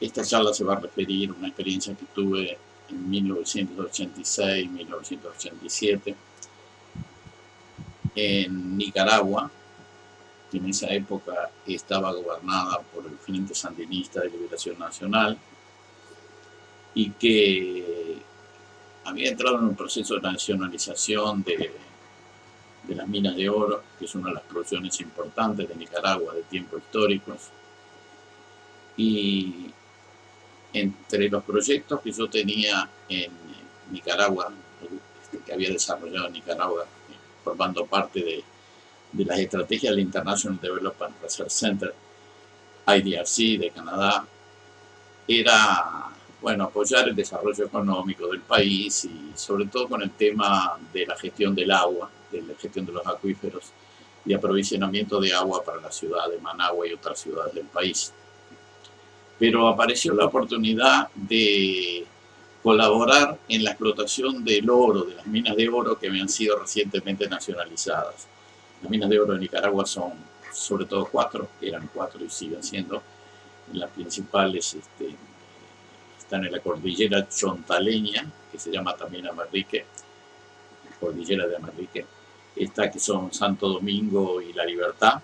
Esta charla se va a referir a una experiencia que tuve en 1986-1987 en Nicaragua, que en esa época estaba gobernada por el Frente Sandinista de Liberación Nacional y que había entrado en un proceso de nacionalización de las minas de oro, que es una de las producciones importantes de Nicaragua de tiempos históricos. Y entre los proyectos que yo tenía en Nicaragua, que había desarrollado en Nicaragua, formando parte de las estrategias del International Development Research Center, IDRC de Canadá, era, bueno, apoyar el desarrollo económico del país y sobre todo con el tema de la gestión del agua, de la gestión de los acuíferos y aprovisionamiento de agua para la ciudad de Managua y otras ciudades del país. Pero apareció la oportunidad de colaborar en la explotación del oro, de las minas de oro que habían sido recientemente nacionalizadas. Las minas de oro de Nicaragua son sobre todo cuatro, eran cuatro y siguen siendo. Las principales están en la cordillera chontaleña, que se llama también Amarrique, la cordillera de Amarrique. Está que son Santo Domingo y La Libertad.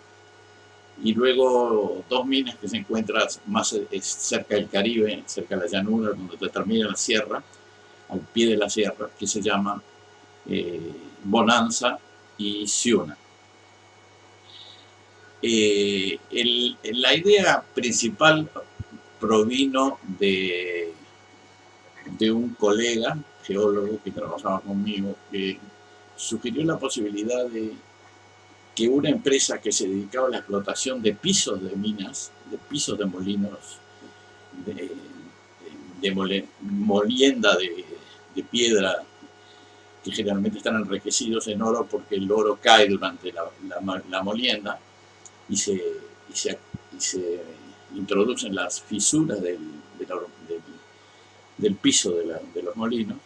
Y luego dos minas que se encuentran más cerca del Caribe, cerca de la llanura, donde termina la sierra, al pie de la sierra, que se llaman Bonanza y Ciuna. La idea principal provino de un colega, geólogo que trabajaba conmigo, que sugirió la posibilidad de que una empresa que se dedicaba a la explotación de pisos de minas, de pisos de molinos, de molienda de piedra, que generalmente están enriquecidos en oro porque el oro cae durante la molienda y se introducen las fisuras del piso de los molinos.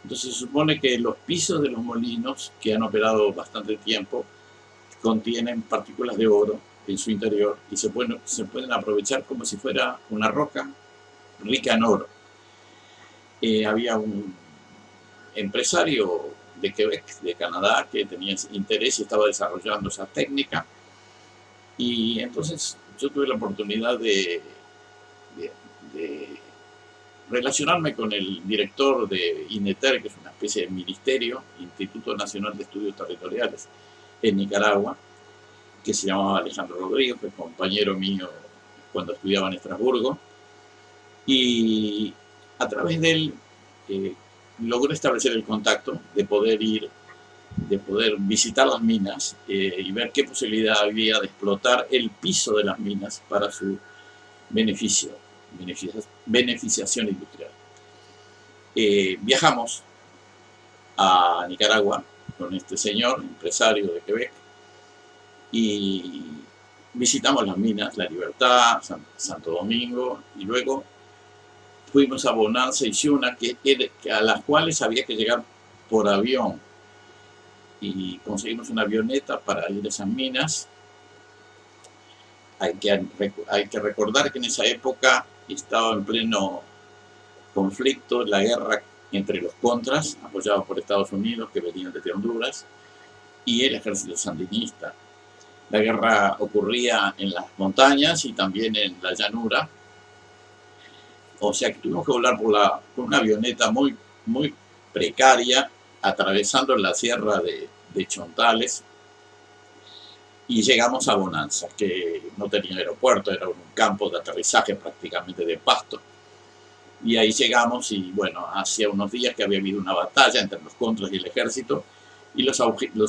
Entonces se supone que los pisos de los molinos, que han operado bastante tiempo, contienen partículas de oro en su interior y se pueden aprovechar como si fuera una roca rica en oro. Había un empresario de Quebec, de Canadá, que tenía interés y estaba desarrollando esa técnica. Y entonces yo tuve la oportunidad de relacionarme con el director de INETER, que es una especie de ministerio, Instituto Nacional de Estudios Territoriales, en Nicaragua, que se llamaba Alejandro Rodríguez, que es compañero mío cuando estudiaba en Estrasburgo. Y a través de él logré establecer el contacto de poder visitar las minas y ver qué posibilidad había de explotar el piso de las minas para su beneficiación industrial. Viajamos a Nicaragua con este señor, empresario de Quebec, y visitamos las minas, La Libertad, Santo Domingo, y luego fuimos a Bonanza y Ciuna, a las cuales había que llegar por avión, y conseguimos una avioneta para ir a esas minas. Hay que recordar que en esa época estaba en pleno conflicto la guerra entre los contras, apoyados por Estados Unidos, que venían desde Honduras, y el ejército sandinista. La guerra ocurría en las montañas y también en la llanura. O sea que tuvimos que volar por una avioneta muy, muy precaria, atravesando la sierra de Chontales, y llegamos a Bonanza, que no tenía aeropuerto, era un campo de aterrizaje prácticamente de pasto. Y ahí llegamos y bueno, hacía unos días que había habido una batalla entre los contras y el ejército, y los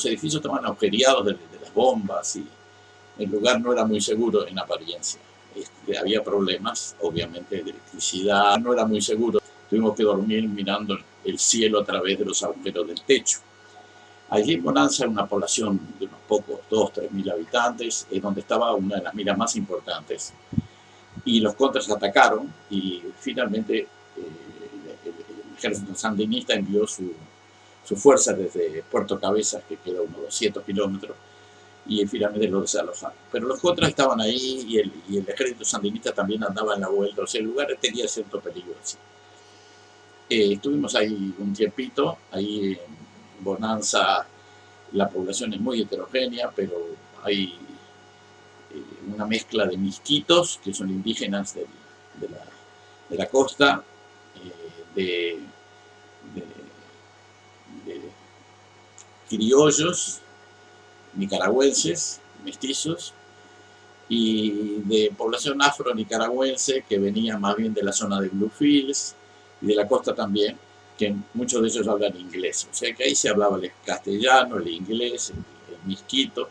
edificios estaban agujereados de las bombas y el lugar no era muy seguro en apariencia. Había problemas, obviamente, de electricidad, no era muy seguro. Tuvimos que dormir mirando el cielo a través de los agujeros del techo. Allí en Bonanza, una población de unos pocos, 2.000 a 3.000 habitantes, es donde estaba una de las minas más importantes. Y los contras atacaron y finalmente el ejército sandinista envió su fuerza desde Puerto Cabezas, que queda a unos 200 kilómetros, y finalmente lo desalojaron. Pero los contras estaban ahí y el ejército sandinista también andaba en la vuelta, o sea, el lugar tenía cierto peligro. Sí. Estuvimos ahí un tiempito, ahí en Bonanza la población es muy heterogénea, pero hay una mezcla de misquitos, que son indígenas de la costa, de, de, de criollos, nicaragüenses, mestizos, y de población afro-nicaragüense que venía más bien de la zona de Bluefields y de la costa también, que muchos de ellos hablan inglés. O sea que ahí se hablaba el castellano, el inglés, el misquito.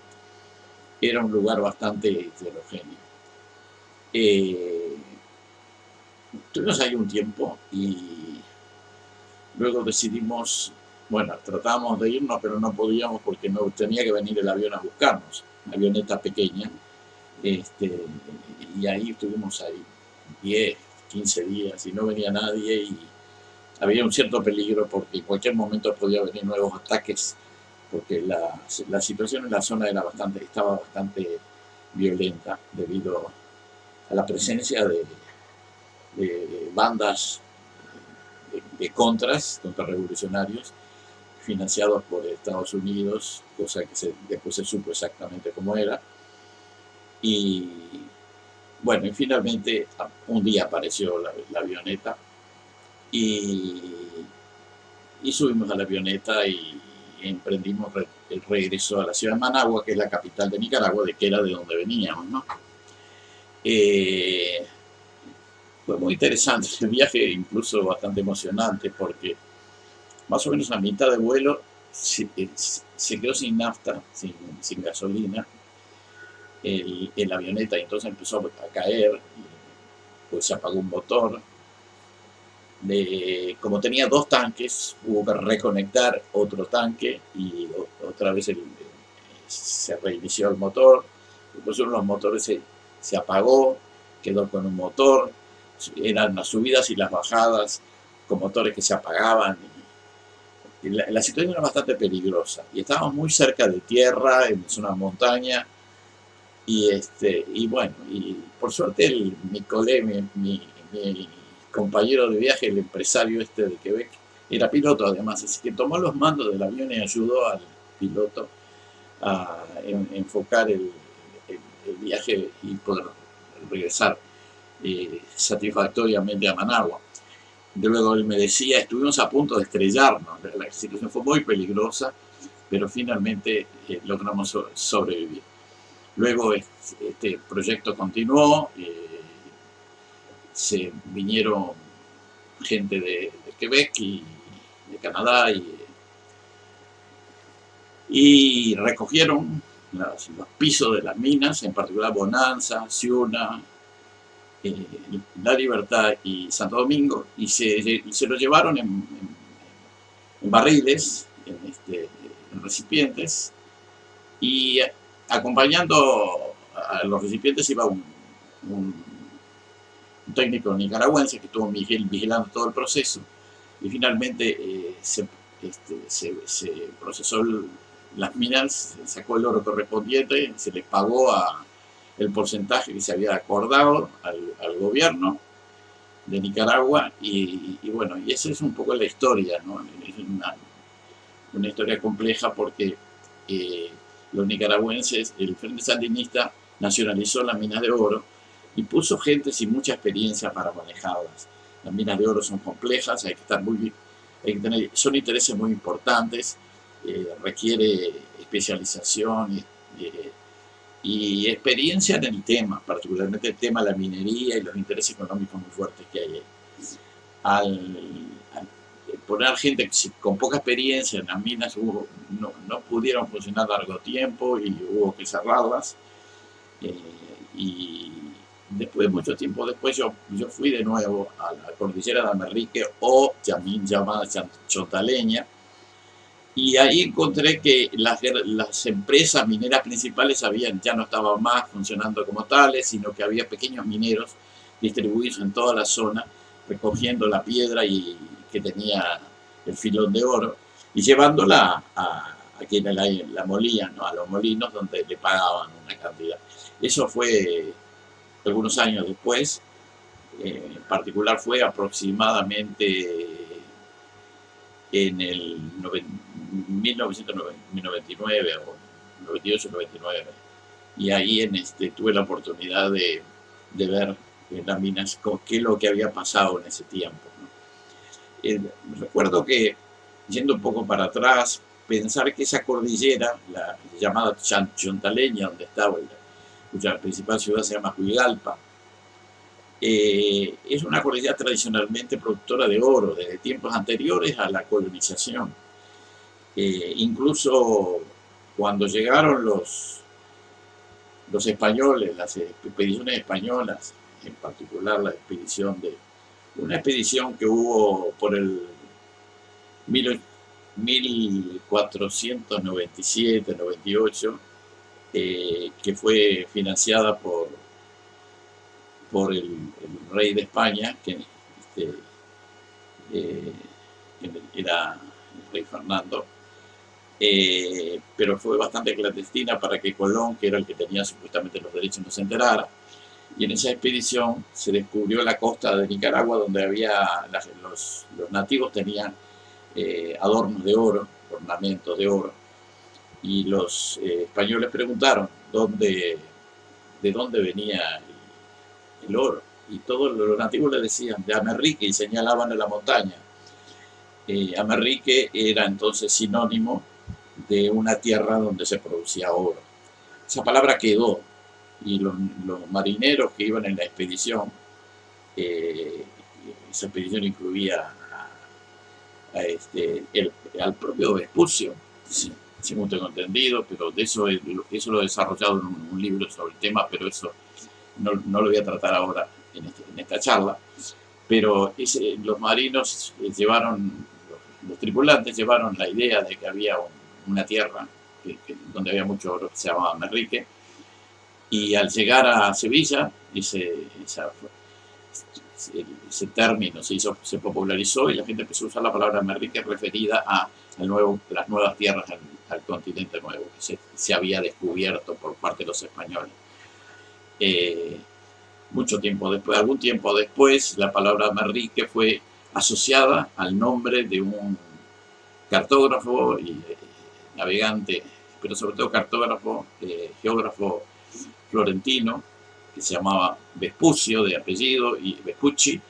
Era un lugar bastante heterogéneo. Estuvimos ahí un tiempo y luego decidimos, bueno, tratábamos de irnos, pero no podíamos porque no tenía que venir el avión a buscarnos, una avioneta pequeña. Y ahí estuvimos ahí 10, 15 días y no venía nadie y había un cierto peligro porque en cualquier momento podía venir nuevos ataques porque la situación en la zona estaba bastante violenta debido a la presencia de bandas de contrarrevolucionarios financiados por Estados Unidos, cosa que después se supo exactamente cómo era. Y bueno, y finalmente un día apareció la avioneta y subimos a la avioneta y emprendimos el regreso a la ciudad de Managua, que es la capital de Nicaragua, que era de donde veníamos, ¿no? Fue muy interesante el viaje, incluso bastante emocionante, porque más o menos a mitad de vuelo se quedó sin nafta, sin gasolina, la avioneta, y entonces empezó a caer, pues se apagó un motor. Como tenía 2 tanques, hubo que reconectar otro tanque y otra vez se reinició el motor. Después uno de los motores se apagó, quedó con un motor. Eran las subidas y las bajadas con motores que se apagaban. Y la situación era bastante peligrosa. Y estábamos muy cerca de tierra, en una montaña. Y bueno, y por suerte mi compañero de viaje, el empresario de Quebec, era piloto además, así que tomó los mandos del avión y ayudó al piloto a enfocar el viaje y poder regresar satisfactoriamente a Managua. Luego él me decía, estuvimos a punto de estrellarnos, la situación fue muy peligrosa, pero finalmente logramos sobrevivir. Luego este proyecto continuó, se vinieron gente de Quebec y de Canadá y recogieron los pisos de las minas, en particular Bonanza, Ciuna, La Libertad y Santo Domingo, y se lo llevaron en barriles, en recipientes, y acompañando a los recipientes iba un técnico nicaragüense que estuvo vigilando todo el proceso, y finalmente se procesó las minas, se sacó el oro correspondiente, se les pagó el porcentaje que se había acordado al gobierno de Nicaragua, y bueno, y esa es un poco la historia, ¿no? Es una historia compleja porque los nicaragüenses, el Frente Sandinista nacionalizó las minas de oro y puso gente sin mucha experiencia para manejarlas. Las minas de oro son complejas, hay que tener, son intereses muy importantes, requiere especialización y experiencia en el tema, particularmente el tema de la minería y los intereses económicos muy fuertes que hay ahí. Al poner gente con poca experiencia en las minas, no pudieron funcionar largo tiempo y hubo que cerrarlas. Y después, mucho tiempo después, yo fui de nuevo a la cordillera de Amerrique, o también llamada Chontaleña, y ahí encontré que las empresas mineras principales ya no estaban más funcionando como tales, sino que había pequeños mineros distribuidos en toda la zona, recogiendo la piedra que tenía el filón de oro y llevándola a a quienes la molían, ¿no? A los molinos, donde le pagaban una cantidad. Eso fue algunos años después. En particular fue aproximadamente en el 1999 o 98-99. Y ahí tuve la oportunidad de ver en las minas qué es lo que había pasado en ese tiempo, ¿no? Recuerdo que, yendo un poco para atrás, pensar que esa cordillera, la llamada Chontaleña, donde estaba, cuya principal ciudad se llama Juigalpa, es una cordillera tradicionalmente productora de oro desde tiempos anteriores a la colonización. Incluso cuando llegaron los españoles, las expediciones españolas, en particular una expedición que hubo por el 1497-98, que fue financiada por el rey de España, que era el rey Fernando, pero fue bastante clandestina para que Colón, que era el que tenía supuestamente los derechos, no se enterara. Y en esa expedición se descubrió la costa de Nicaragua, donde los nativos tenían adornos de oro, ornamentos de oro, y los españoles preguntaron de dónde venía el oro, y todos los nativos le decían de Amerrique, y señalaban a la montaña. Amerrique era entonces sinónimo de una tierra donde se producía oro. Esa palabra quedó, y los marineros que iban en la expedición, esa expedición incluía al propio Vespucio, según tengo entendido, pero de eso lo he desarrollado en un libro sobre el tema, pero eso no lo voy a tratar ahora en esta charla. Pero los marinos los tripulantes llevaron la idea de que había una tierra donde había mucho oro, que se llamaba Amerrique, y al llegar a Sevilla, ese término se popularizó y la gente empezó a usar la palabra Amerrique referida a las nuevas tierras al continente nuevo que se había descubierto por parte de los españoles. Algún tiempo después, la palabra Amerrique fue asociada al nombre de un cartógrafo y navegante, pero sobre todo cartógrafo, geógrafo florentino, que se llamaba Vespucio de apellido, y Vespucci,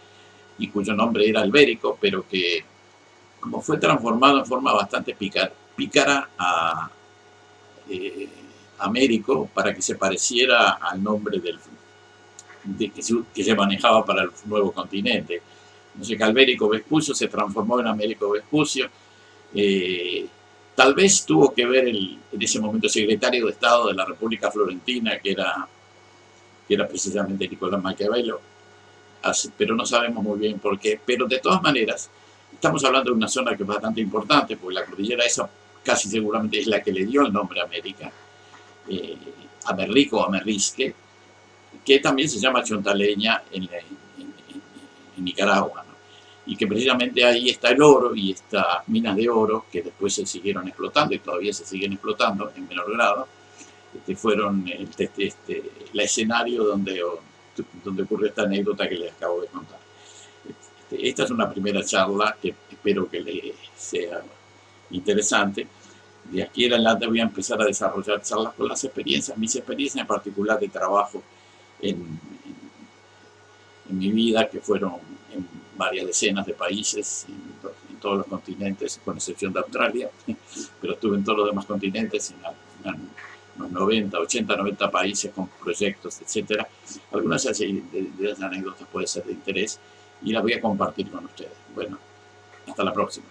y cuyo nombre era Albérico, pero que, como fue transformado en forma bastante pícara a Américo, para que se pareciera al nombre que se manejaba para el nuevo continente. No sé, que Albérico Vespucio se transformó en Américo Vespucio. Tal vez tuvo que ver en ese momento el secretario de Estado de la República Florentina, que era precisamente Nicolás Maquiavelo, pero no sabemos muy bien por qué. Pero de todas maneras, estamos hablando de una zona que es bastante importante, porque la cordillera esa casi seguramente es la que le dio el nombre a América, Amerrico o Amerrisque, que también se llama Chontaleña en Nicaragua, ¿no? Y que precisamente ahí está el oro y estas minas de oro que después se siguieron explotando y todavía se siguen explotando en menor grado, fueron el escenario donde ocurrió esta anécdota que les acabo de contar. Esta es una primera charla que espero que les sea interesante. De aquí en adelante voy a empezar a desarrollar charlas con mis experiencias en particular de trabajo en mi vida, que fueron en varias decenas de países, en todos los continentes, con excepción de Australia, pero estuve en todos los demás continentes, en unos 90, 80, 90 países con proyectos, etc. Algunas de esas anécdotas pueden ser de interés y las voy a compartir con ustedes. Bueno, hasta la próxima.